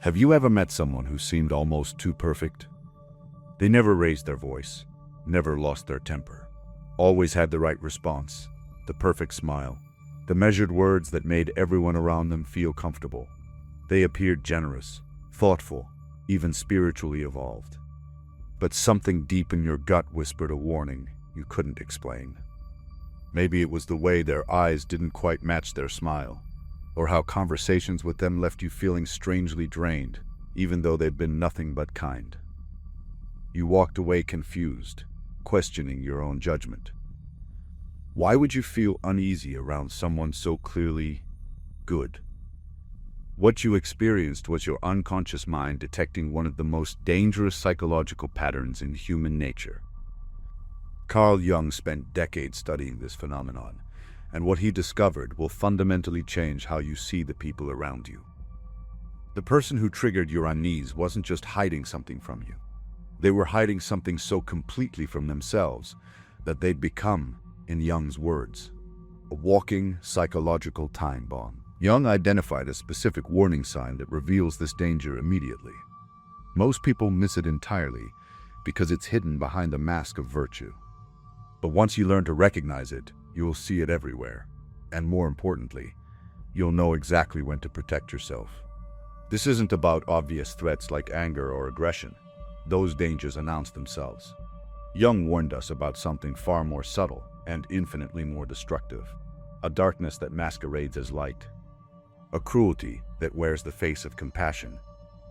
Have you ever met someone who seemed almost too perfect? They never raised their voice, never lost their temper, always had the right response, the perfect smile, the measured words that made everyone around them feel comfortable. They appeared generous, thoughtful, even spiritually evolved. But something deep in your gut whispered a warning you couldn't explain. Maybe it was the way their eyes didn't quite match their smile, or how conversations with them left you feeling strangely drained, even though they'd been nothing but kind. You walked away confused, questioning your own judgment. Why would you feel uneasy around someone so clearly good? What you experienced was your unconscious mind detecting one of the most dangerous psychological patterns in human nature. Carl Jung spent decades studying this phenomenon, and what he discovered will fundamentally change how you see the people around you. The person who triggered your unease wasn't just hiding something from you. They were hiding something so completely from themselves that they'd become, in Jung's words, a walking psychological time bomb. Jung identified a specific warning sign that reveals this danger immediately. Most people miss it entirely because it's hidden behind a mask of virtue. But once you learn to recognize it, you will see it everywhere. And more importantly, you'll know exactly when to protect yourself. This isn't about obvious threats like anger or aggression. Those dangers announce themselves. Jung warned us about something far more subtle and infinitely more destructive. A darkness that masquerades as light. A cruelty that wears the face of compassion.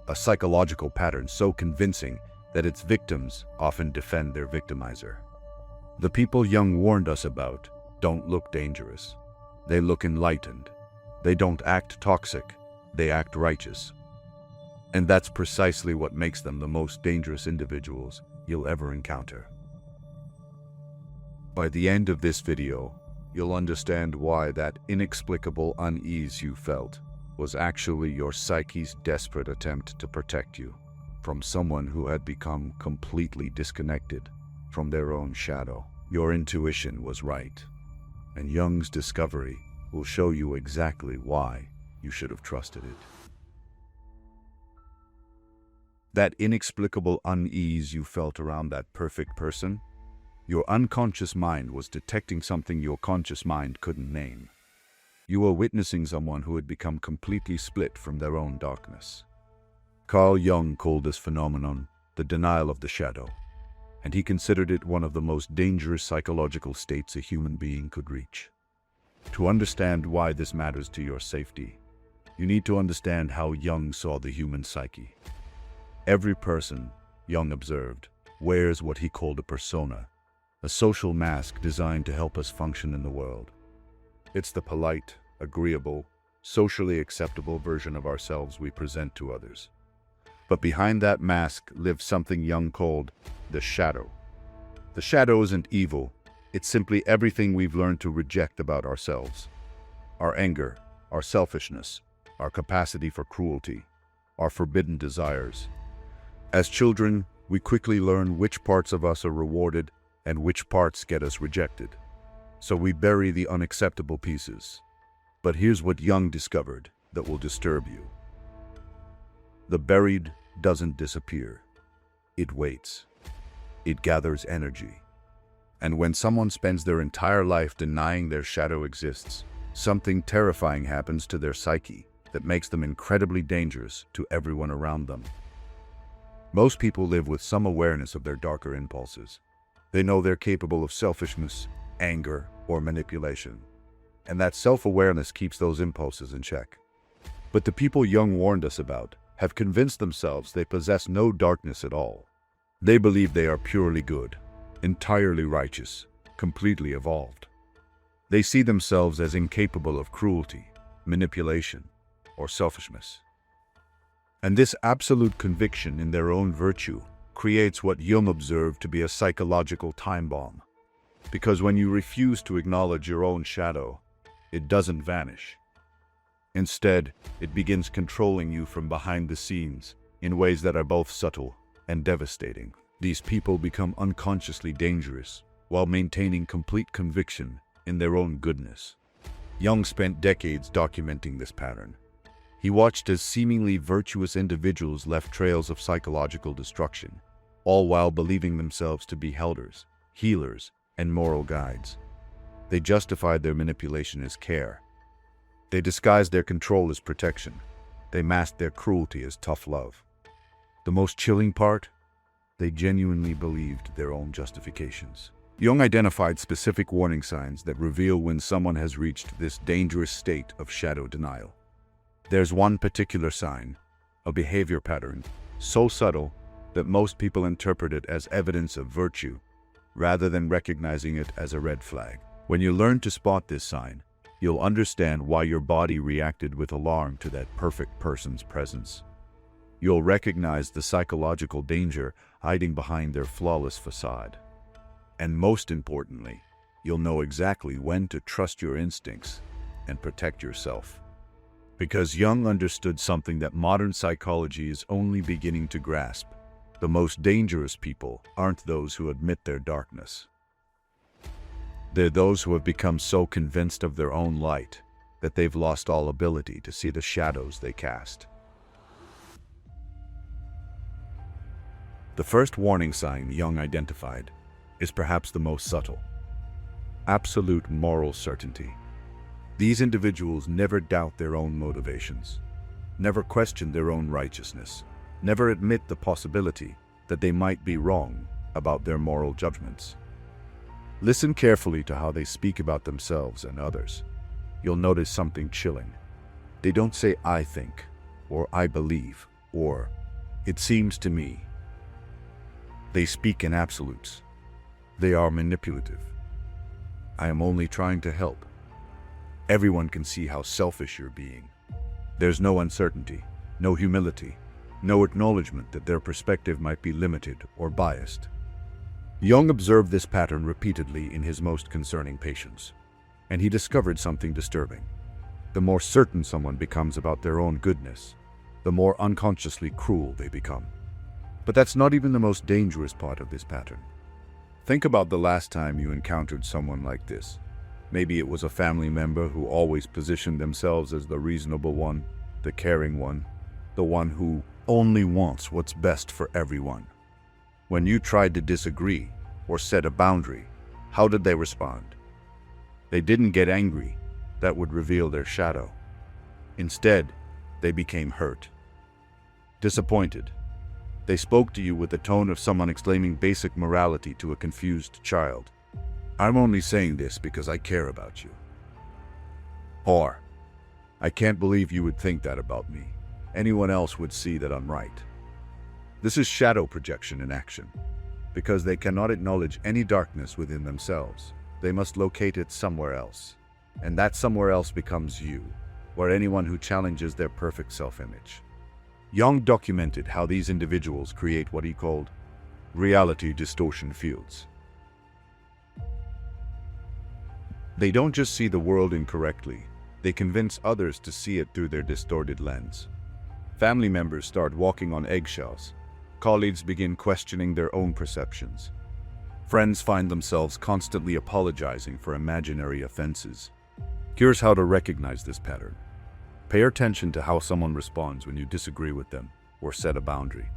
A psychological pattern so convincing that its victims often defend their victimizer. The people Jung warned us about don't look dangerous. They look enlightened. They don't act toxic. They act righteous. And that's precisely what makes them the most dangerous individuals you'll ever encounter. By the end of this video, you'll understand why that inexplicable unease you felt was actually your psyche's desperate attempt to protect you from someone who had become completely disconnected from their own shadow. Your intuition was right, and Jung's discovery will show you exactly why you should have trusted it. That inexplicable unease you felt around that perfect person, your unconscious mind was detecting something your conscious mind couldn't name. You were witnessing someone who had become completely split from their own darkness. Carl Jung called this phenomenon the denial of the shadow, and he considered it one of the most dangerous psychological states a human being could reach. To understand why this matters to your safety, you need to understand how Jung saw the human psyche. Every person, Jung observed, wears what he called a persona, a social mask designed to help us function in the world. It's the polite, agreeable, socially acceptable version of ourselves we present to others. But behind that mask lives something Jung called the shadow. The shadow isn't evil, it's simply everything we've learned to reject about ourselves. Our anger, our selfishness, our capacity for cruelty, our forbidden desires. As children, we quickly learn which parts of us are rewarded and which parts get us rejected. So we bury the unacceptable pieces. But here's what Jung discovered that will disturb you. The buried doesn't disappear. It waits. It gathers energy. And when someone spends their entire life denying their shadow exists, something terrifying happens to their psyche that makes them incredibly dangerous to everyone around them. Most people live with some awareness of their darker impulses. They know they're capable of selfishness, anger, or manipulation. And that self-awareness keeps those impulses in check. But the people Jung warned us about have convinced themselves they possess no darkness at all. They believe they are purely good, entirely righteous, completely evolved. They see themselves as incapable of cruelty, manipulation, or selfishness. And this absolute conviction in their own virtue creates what Jung observed to be a psychological time bomb. Because when you refuse to acknowledge your own shadow, it doesn't vanish. Instead, it begins controlling you from behind the scenes in ways that are both subtle and devastating. These people become unconsciously dangerous while maintaining complete conviction in their own goodness. Jung spent decades documenting this pattern. He watched as seemingly virtuous individuals left trails of psychological destruction, all while believing themselves to be helpers, healers, and moral guides. They justified their manipulation as care. They disguised their control as protection. They masked their cruelty as tough love. The most chilling part? They genuinely believed their own justifications. Jung identified specific warning signs that reveal when someone has reached this dangerous state of shadow denial. There's one particular sign, a behavior pattern, so subtle that most people interpret it as evidence of virtue, rather than recognizing it as a red flag. When you learn to spot this sign, you'll understand why your body reacted with alarm to that perfect person's presence. You'll recognize the psychological danger hiding behind their flawless facade. And most importantly, you'll know exactly when to trust your instincts and protect yourself. Because Jung understood something that modern psychology is only beginning to grasp. The most dangerous people aren't those who admit their darkness. They're those who have become so convinced of their own light that they've lost all ability to see the shadows they cast. The first warning sign Jung identified is perhaps the most subtle: absolute moral certainty. These individuals never doubt their own motivations, never question their own righteousness, never admit the possibility that they might be wrong about their moral judgments. Listen carefully to how they speak about themselves and others. You'll notice something chilling. They don't say "I think," or "I believe," or "it seems to me." They speak in absolutes. They are manipulative. "I am only trying to help." Everyone can see how selfish you're being. There's no uncertainty, no humility, no acknowledgement that their perspective might be limited or biased. Jung observed this pattern repeatedly in his most concerning patients, and he discovered something disturbing. The more certain someone becomes about their own goodness, the more unconsciously cruel they become. But that's not even the most dangerous part of this pattern. Think about the last time you encountered someone like this. Maybe it was a family member who always positioned themselves as the reasonable one, the caring one, the one who only wants what's best for everyone. When you tried to disagree or set a boundary, how did they respond? They didn't get angry. That would reveal their shadow. Instead, they became hurt, disappointed. They spoke to you with the tone of someone explaining basic morality to a confused child. "I'm only saying this because I care about you." Or, "I can't believe you would think that about me. Anyone else would see that I'm right." This is shadow projection in action. Because they cannot acknowledge any darkness within themselves, they must locate it somewhere else. And that somewhere else becomes you, or anyone who challenges their perfect self-image. Jung documented how these individuals create what he called reality distortion fields. They don't just see the world incorrectly, they convince others to see it through their distorted lens. Family members start walking on eggshells. Colleagues begin questioning their own perceptions. Friends find themselves constantly apologizing for imaginary offenses. Here's how to recognize this pattern. Pay attention to how someone responds when you disagree with them or set a boundary.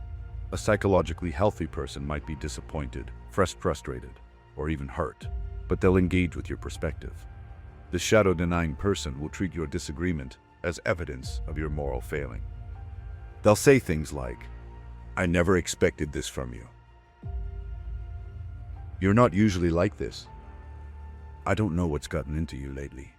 A psychologically healthy person might be disappointed, frustrated, or even hurt, but they'll engage with your perspective. The shadow-denying person will treat your disagreement as evidence of your moral failing. They'll say things like, "I never expected this from you." "You're not usually like this." "I don't know what's gotten into you lately."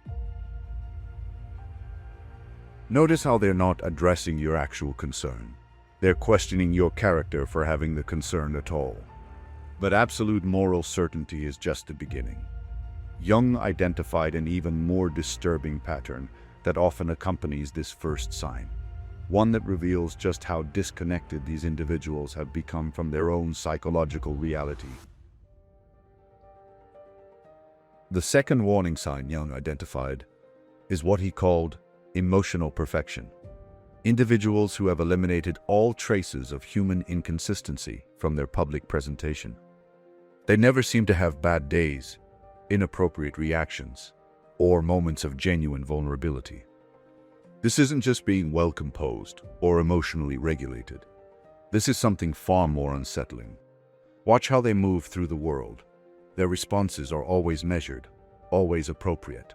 Notice how they're not addressing your actual concern. They're questioning your character for having the concern at all. But absolute moral certainty is just the beginning. Jung identified an even more disturbing pattern that often accompanies this first sign. One that reveals just how disconnected these individuals have become from their own psychological reality. The second warning sign Jung identified is what he called emotional perfection. Individuals who have eliminated all traces of human inconsistency from their public presentation. They never seem to have bad days, inappropriate reactions, or moments of genuine vulnerability. This isn't just being well composed or emotionally regulated. This is something far more unsettling. Watch how they move through the world. Their responses are always measured, always appropriate,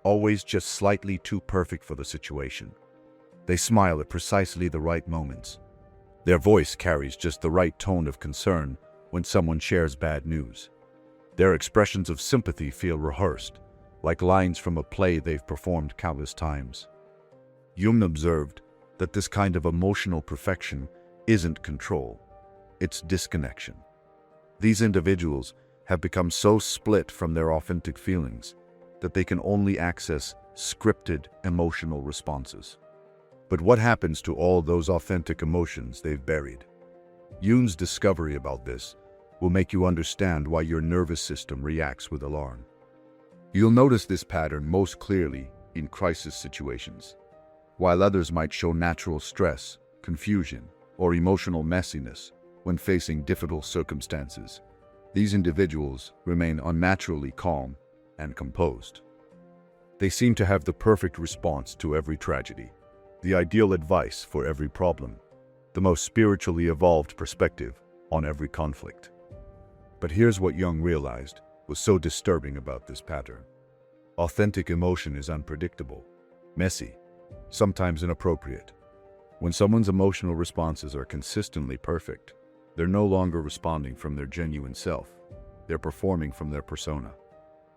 always just slightly too perfect for the situation. They smile at precisely the right moments. Their voice carries just the right tone of concern when someone shares bad news. Their expressions of sympathy feel rehearsed, like lines from a play they've performed countless times. Jung observed that this kind of emotional perfection isn't control, it's disconnection. These individuals have become so split from their authentic feelings that they can only access scripted emotional responses. But what happens to all those authentic emotions they've buried? Jung's discovery about this will make you understand why your nervous system reacts with alarm. You'll notice this pattern most clearly in crisis situations. While others might show natural stress, confusion, or emotional messiness when facing difficult circumstances, these individuals remain unnaturally calm and composed. They seem to have the perfect response to every tragedy, the ideal advice for every problem, the most spiritually evolved perspective on every conflict. But here's what Jung realized was so disturbing about this pattern. Authentic emotion is unpredictable, messy, sometimes inappropriate. When someone's emotional responses are consistently perfect, they're no longer responding from their genuine self. They're performing from their persona.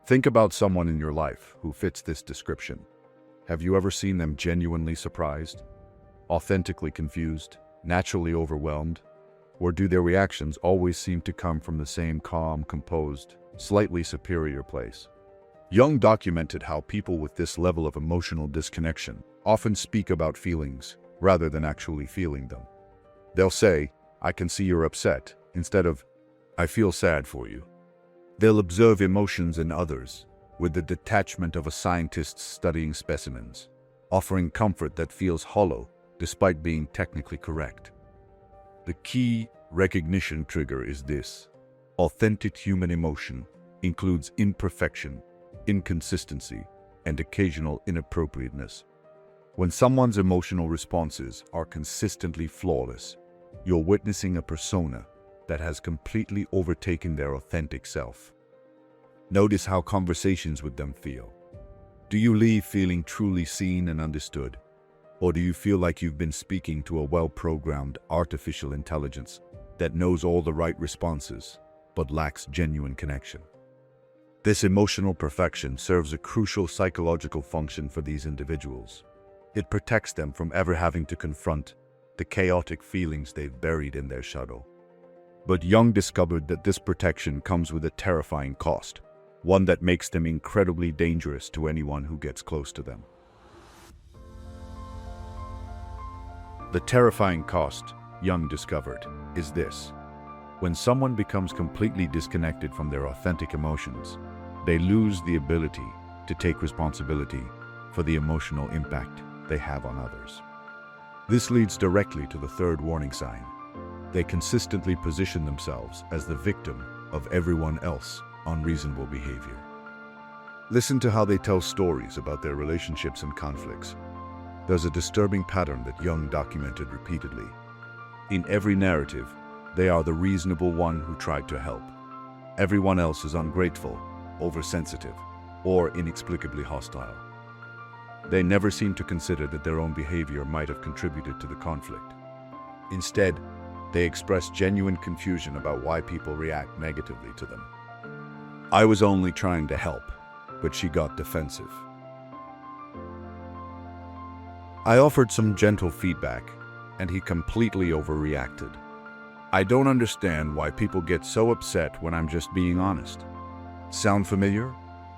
Think about someone in your life who fits this description. Have you ever seen them genuinely surprised, authentically confused, naturally overwhelmed? Or do their reactions always seem to come from the same calm, composed, slightly superior place? Jung documented how people with this level of emotional disconnection often speak about feelings rather than actually feeling them. They'll say, "I can see you're upset," instead of, "I feel sad for you." They'll observe emotions in others with the detachment of a scientist studying specimens, offering comfort that feels hollow despite being technically correct. The key recognition trigger is this: authentic human emotion includes imperfection, inconsistency, and occasional inappropriateness. When someone's emotional responses are consistently flawless, you're witnessing a persona that has completely overtaken their authentic self. Notice how conversations with them feel. Do you leave feeling truly seen and understood? Or do you feel like you've been speaking to a well-programmed artificial intelligence that knows all the right responses, but lacks genuine connection? This emotional perfection serves a crucial psychological function for these individuals. It protects them from ever having to confront the chaotic feelings they've buried in their shadow. But Jung discovered that this protection comes with a terrifying cost, one that makes them incredibly dangerous to anyone who gets close to them. The terrifying cost, Jung discovered, is this: when someone becomes completely disconnected from their authentic emotions, they lose the ability to take responsibility for the emotional impact they have on others. This leads directly to the third warning sign. They consistently position themselves as the victim of everyone else's unreasonable behavior. Listen to how they tell stories about their relationships and conflicts. There's a disturbing pattern that Jung documented repeatedly. In every narrative, they are the reasonable one who tried to help. Everyone else is ungrateful, oversensitive, or inexplicably hostile. They never seem to consider that their own behavior might have contributed to the conflict. Instead, they express genuine confusion about why people react negatively to them. "I was only trying to help, but she got defensive. I offered some gentle feedback, and he completely overreacted. I don't understand why people get so upset when I'm just being honest." Sound familiar?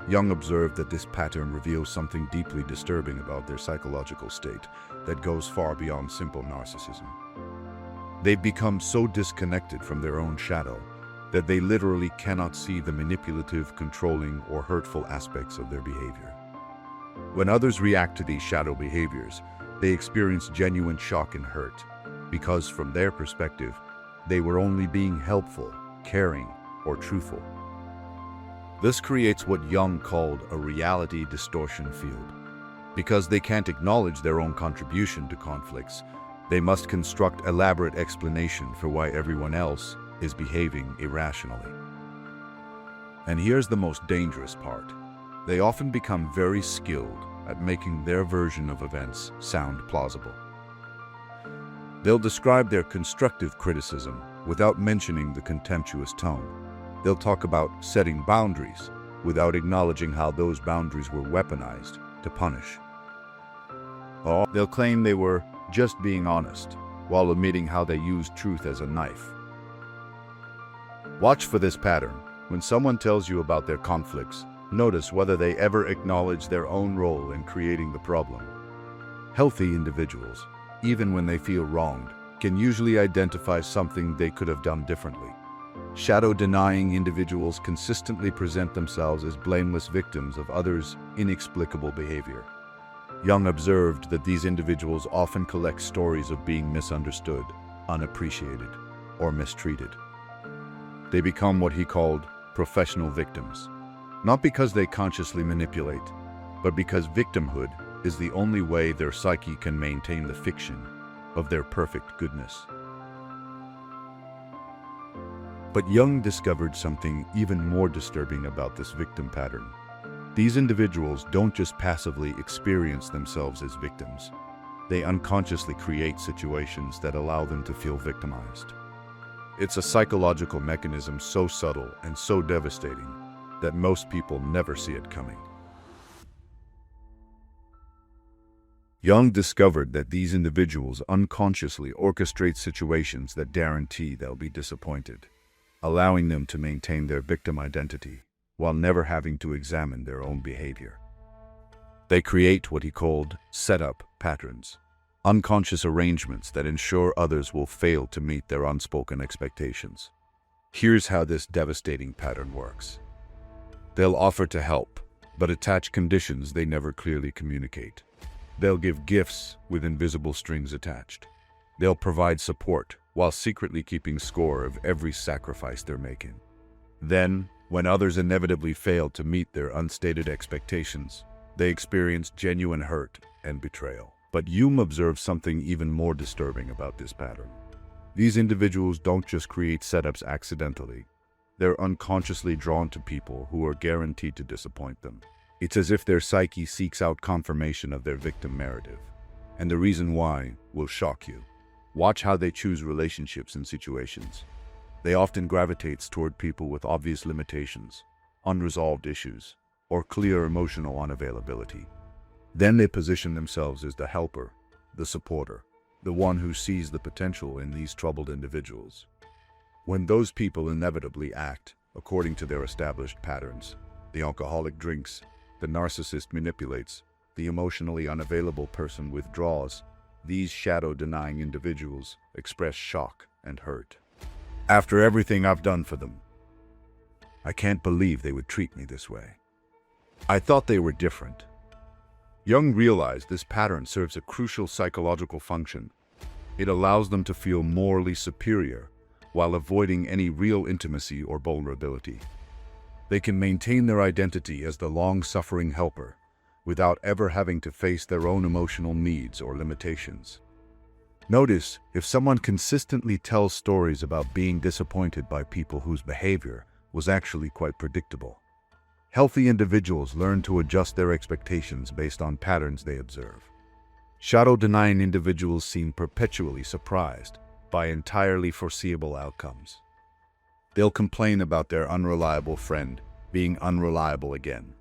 Jung observed that this pattern reveals something deeply disturbing about their psychological state that goes far beyond simple narcissism. They've become so disconnected from their own shadow that they literally cannot see the manipulative, controlling, or hurtful aspects of their behavior. When others react to these shadow behaviors, they experience genuine shock and hurt, because from their perspective, they were only being helpful, caring, or truthful. This creates what Jung called a reality distortion field. Because they can't acknowledge their own contribution to conflicts, they must construct elaborate explanation for why everyone else is behaving irrationally. And here's the most dangerous part. They often become very skilled at making their version of events sound plausible. They'll describe their constructive criticism without mentioning the contemptuous tone. They'll talk about setting boundaries without acknowledging how those boundaries were weaponized to punish. Or they'll claim they were just being honest while admitting how they used truth as a knife. Watch for this pattern. When someone tells you about their conflicts, notice whether they ever acknowledge their own role in creating the problem. Healthy individuals, even when they feel wronged, can usually identify something they could have done differently. Shadow-denying individuals consistently present themselves as blameless victims of others' inexplicable behavior. Jung observed that these individuals often collect stories of being misunderstood, unappreciated, or mistreated. They become what he called professional victims, not because they consciously manipulate, but because victimhood is the only way their psyche can maintain the fiction of their perfect goodness. But Jung discovered something even more disturbing about this victim pattern. These individuals don't just passively experience themselves as victims. They unconsciously create situations that allow them to feel victimized. It's a psychological mechanism so subtle and so devastating that most people never see it coming. Jung discovered that these individuals unconsciously orchestrate situations that guarantee they'll be disappointed, allowing them to maintain their victim identity while never having to examine their own behavior. They create what he called setup patterns, unconscious arrangements that ensure others will fail to meet their unspoken expectations. Here's how this devastating pattern works. They'll offer to help, but attach conditions they never clearly communicate. They'll give gifts with invisible strings attached. They'll provide support while secretly keeping score of every sacrifice they're making. Then, when others inevitably fail to meet their unstated expectations, they experience genuine hurt and betrayal. But Jung observed something even more disturbing about this pattern. These individuals don't just create setups accidentally. They're unconsciously drawn to people who are guaranteed to disappoint them. It's as if their psyche seeks out confirmation of their victim narrative. And the reason why will shock you. Watch how they choose relationships and situations. They often gravitate toward people with obvious limitations, unresolved issues, or clear emotional unavailability. Then they position themselves as the helper, the supporter, the one who sees the potential in these troubled individuals. When those people inevitably act according to their established patterns, the alcoholic drinks, the narcissist manipulates, the emotionally unavailable person withdraws, these shadow-denying individuals express shock and hurt. After everything I've done for them, I can't believe they would treat me this way. I thought they were different. Jung realized this pattern serves a crucial psychological function. It allows them to feel morally superior while avoiding any real intimacy or vulnerability. They can maintain their identity as the long-suffering helper without ever having to face their own emotional needs or limitations. Notice if someone consistently tells stories about being disappointed by people whose behavior was actually quite predictable. Healthy individuals learn to adjust their expectations based on patterns they observe. Shadow-denying individuals seem perpetually surprised by entirely foreseeable outcomes. They'll complain about their unreliable friend being unreliable again.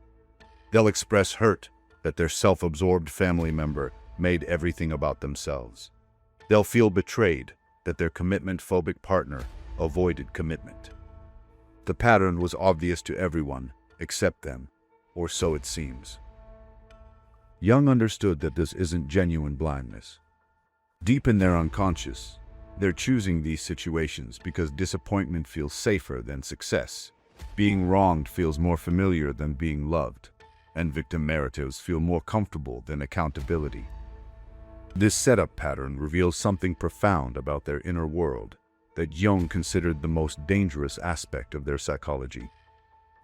They'll express hurt that their self-absorbed family member made everything about themselves. They'll feel betrayed that their commitment-phobic partner avoided commitment. The pattern was obvious to everyone except them, or so it seems. Jung understood that this isn't genuine blindness. Deep in their unconscious, they're choosing these situations because disappointment feels safer than success. Being wronged feels more familiar than being loved, and victim narratives feel more comfortable than accountability. This setup pattern reveals something profound about their inner world that Jung considered the most dangerous aspect of their psychology.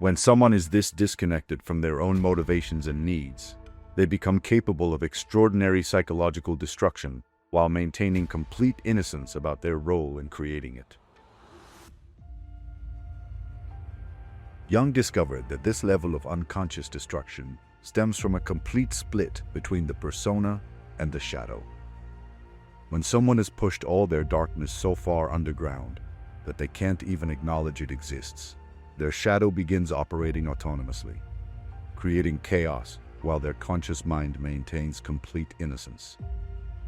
When someone is this disconnected from their own motivations and needs, They become capable of extraordinary psychological destruction while maintaining complete innocence about their role in creating it. Jung discovered that this level of unconscious destruction stems from a complete split between the persona and the shadow. When someone has pushed all their darkness so far underground that they can't even acknowledge it exists, their shadow begins operating autonomously, creating chaos while their conscious mind maintains complete innocence.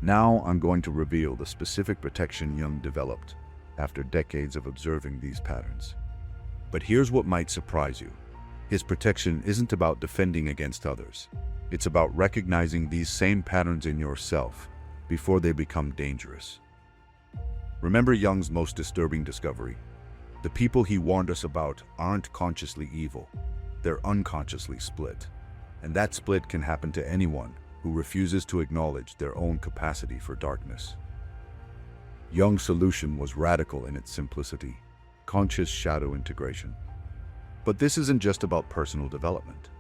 Now I'm going to reveal the specific protection Jung developed after decades of observing these patterns. But here's what might surprise you. His protection isn't about defending against others. It's about recognizing these same patterns in yourself before they become dangerous. Remember Jung's most disturbing discovery? The people he warned us about aren't consciously evil. They're unconsciously split. And that split can happen to anyone who refuses to acknowledge their own capacity for darkness. Jung's solution was radical in its simplicity: conscious shadow integration. But this isn't just about personal development.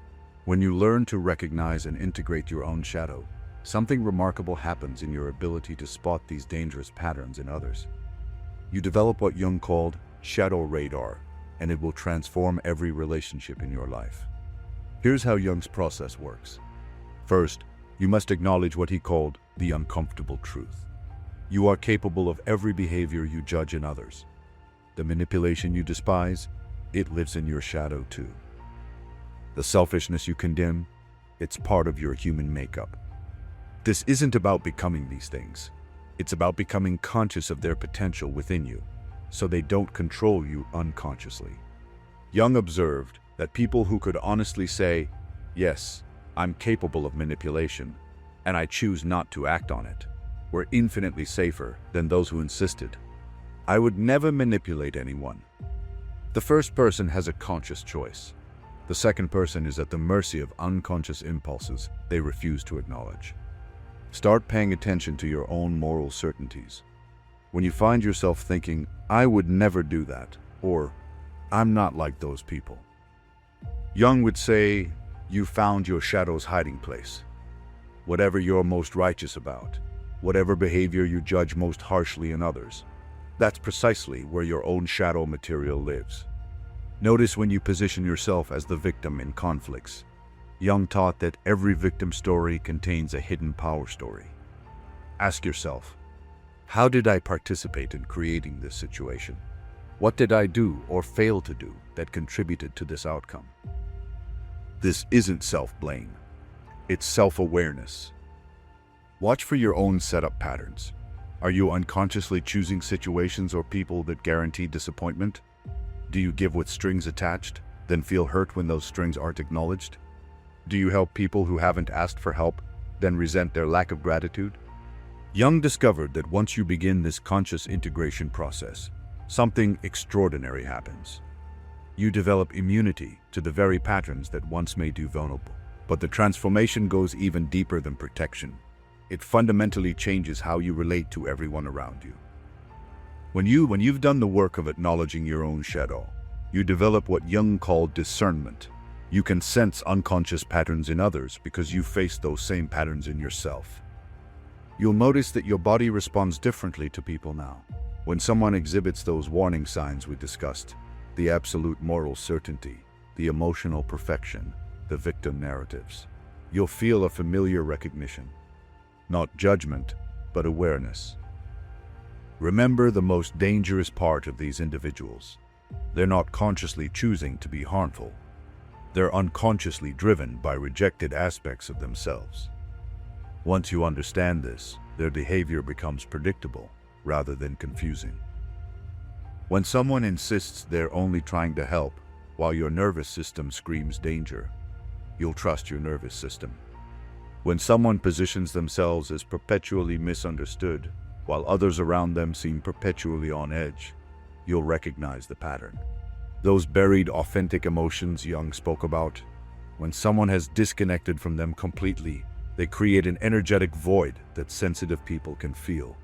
When you learn to recognize and integrate your own shadow, something remarkable happens in your ability to spot these dangerous patterns in others. You develop what Jung called shadow radar, and it will transform every relationship in your life. Here's how Jung's process works. First, you must acknowledge what he called the uncomfortable truth. You are capable of every behavior you judge in others. The manipulation you despise, it lives in your shadow too. The selfishness you condemn, it's part of your human makeup. This isn't about becoming these things. It's about becoming conscious of their potential within you, so they don't control you unconsciously. Jung observed that people who could honestly say, "Yes, I'm capable of manipulation, and I choose not to act on it," were infinitely safer than those who insisted, "I would never manipulate anyone." The first person has a conscious choice. The second person is at the mercy of unconscious impulses they refuse to acknowledge. Start paying attention to your own moral certainties. When you find yourself thinking, "I would never do that," or "I'm not like those people," Jung would say, you found your shadow's hiding place. Whatever you're most righteous about, whatever behavior you judge most harshly in others, that's precisely where your own shadow material lives. Notice when you position yourself as the victim in conflicts. Jung taught that every victim story contains a hidden power story. Ask yourself, how did I participate in creating this situation? What did I do or fail to do that contributed to this outcome? This isn't self-blame. It's self-awareness. Watch for your own setup patterns. Are you unconsciously choosing situations or people that guarantee disappointment? Do you give with strings attached, then feel hurt when those strings aren't acknowledged? Do you help people who haven't asked for help, then resent their lack of gratitude? Jung discovered that once you begin this conscious integration process, something extraordinary happens. You develop immunity to the very patterns that once made you vulnerable. But the transformation goes even deeper than protection. It fundamentally changes how you relate to everyone around you. When you've done the work of acknowledging your own shadow, you develop what Jung called discernment. You can sense unconscious patterns in others because you face those same patterns in yourself. You'll notice that your body responds differently to people now. When someone exhibits those warning signs we discussed, the absolute moral certainty, the emotional perfection, the victim narratives, you'll feel a familiar recognition. Not judgment, but awareness. Remember the most dangerous part of these individuals. They're not consciously choosing to be harmful. They're unconsciously driven by rejected aspects of themselves. Once you understand this, their behavior becomes predictable rather than confusing. When someone insists they're only trying to help while your nervous system screams danger, you'll trust your nervous system. When someone positions themselves as perpetually misunderstood while others around them seem perpetually on edge, you'll recognize the pattern. Those buried authentic emotions Jung spoke about, when someone has disconnected from them completely, they create an energetic void that sensitive people can feel.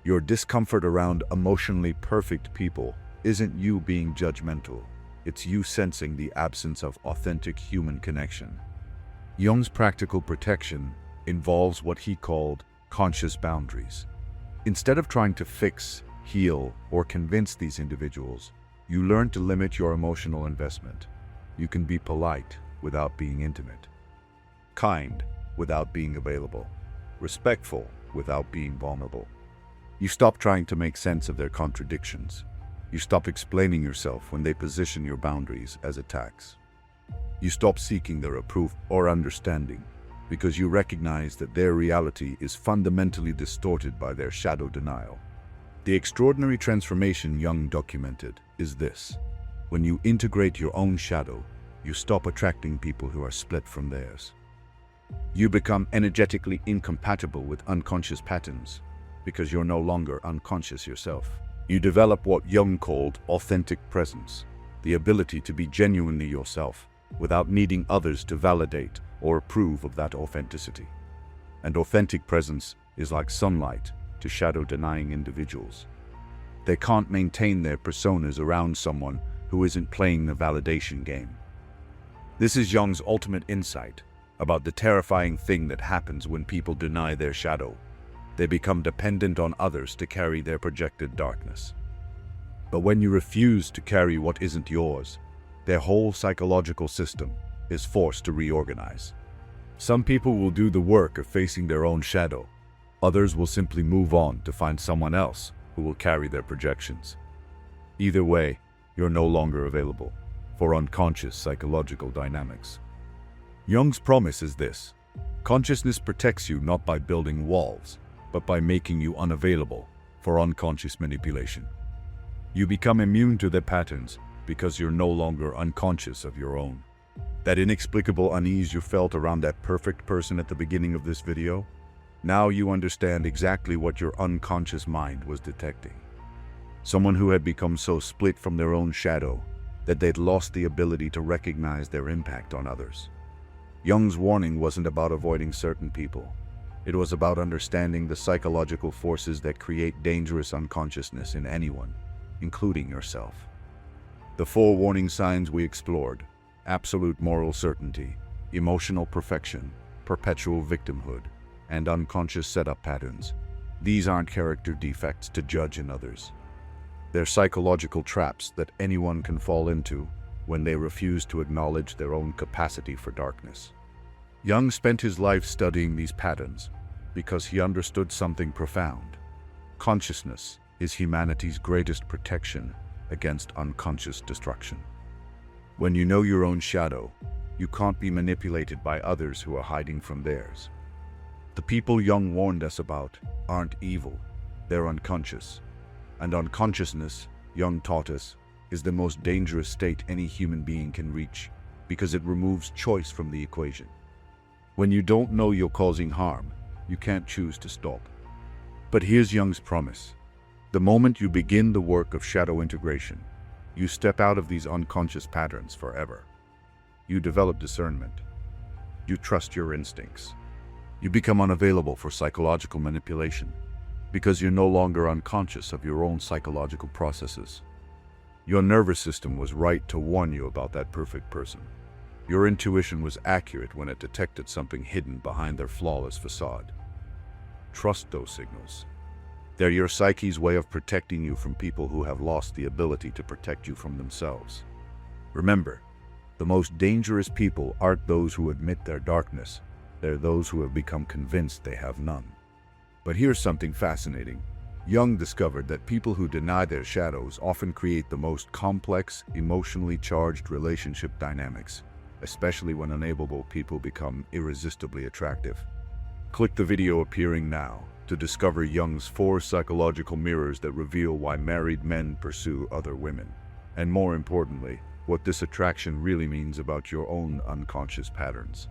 Your discomfort around emotionally perfect people isn't you being judgmental. It's you sensing the absence of authentic human connection. Jung's practical protection involves what he called conscious boundaries. Instead of trying to fix, heal, or convince these individuals, you learn to limit your emotional investment. You can be polite without being intimate, kind without being available, respectful without being vulnerable. You stop trying to make sense of their contradictions. You stop explaining yourself when they position your boundaries as attacks. You stop seeking their approval or understanding because you recognize that their reality is fundamentally distorted by their shadow denial. The extraordinary transformation Jung documented is this: when you integrate your own shadow, you stop attracting people who are split from theirs. You become energetically incompatible with unconscious patterns because you're no longer unconscious yourself. You develop what Jung called authentic presence, the ability to be genuinely yourself without needing others to validate or approve of that authenticity. And authentic presence is like sunlight to shadow-denying individuals. They can't maintain their personas around someone who isn't playing the validation game. This is Jung's ultimate insight about the terrifying thing that happens when people deny their shadow. They become dependent on others to carry their projected darkness. But when you refuse to carry what isn't yours, their whole psychological system is forced to reorganize. Some people will do the work of facing their own shadow. Others will simply move on to find someone else who will carry their projections. Either way, you're no longer available for unconscious psychological dynamics. Jung's promise is this: consciousness protects you not by building walls, but by making you unavailable for unconscious manipulation. You become immune to their patterns because you're no longer unconscious of your own. That inexplicable unease you felt around that perfect person at the beginning of this video, now you understand exactly what your unconscious mind was detecting. Someone who had become so split from their own shadow that they'd lost the ability to recognize their impact on others. Jung's warning wasn't about avoiding certain people. It was about understanding the psychological forces that create dangerous unconsciousness in anyone, including yourself. The 4 warning signs we explored: absolute moral certainty, emotional perfection, perpetual victimhood, and unconscious setup patterns. These aren't character defects to judge in others. They're psychological traps that anyone can fall into when they refuse to acknowledge their own capacity for darkness. Jung spent his life studying these patterns because he understood something profound. Consciousness is humanity's greatest protection against unconscious destruction. When you know your own shadow, you can't be manipulated by others who are hiding from theirs. The people Jung warned us about aren't evil, they're unconscious. And unconsciousness, Jung taught us, is the most dangerous state any human being can reach because it removes choice from the equation. When you don't know you're causing harm, you can't choose to stop. But here's Jung's promise. The moment you begin the work of shadow integration, you step out of these unconscious patterns forever. You develop discernment. You trust your instincts. You become unavailable for psychological manipulation because you're no longer unconscious of your own psychological processes. Your nervous system was right to warn you about that perfect person. Your intuition was accurate when it detected something hidden behind their flawless facade. Trust those signals. They're your psyche's way of protecting you from people who have lost the ability to protect you from themselves. Remember, the most dangerous people aren't those who admit their darkness. They're those who have become convinced they have none. But here's something fascinating. Jung discovered that people who deny their shadows often create the most complex, emotionally charged relationship dynamics, especially when unavailable people become irresistibly attractive. Click the video appearing now to discover Jung's 4 psychological mirrors that reveal why married men pursue other women, and more importantly, what this attraction really means about your own unconscious patterns.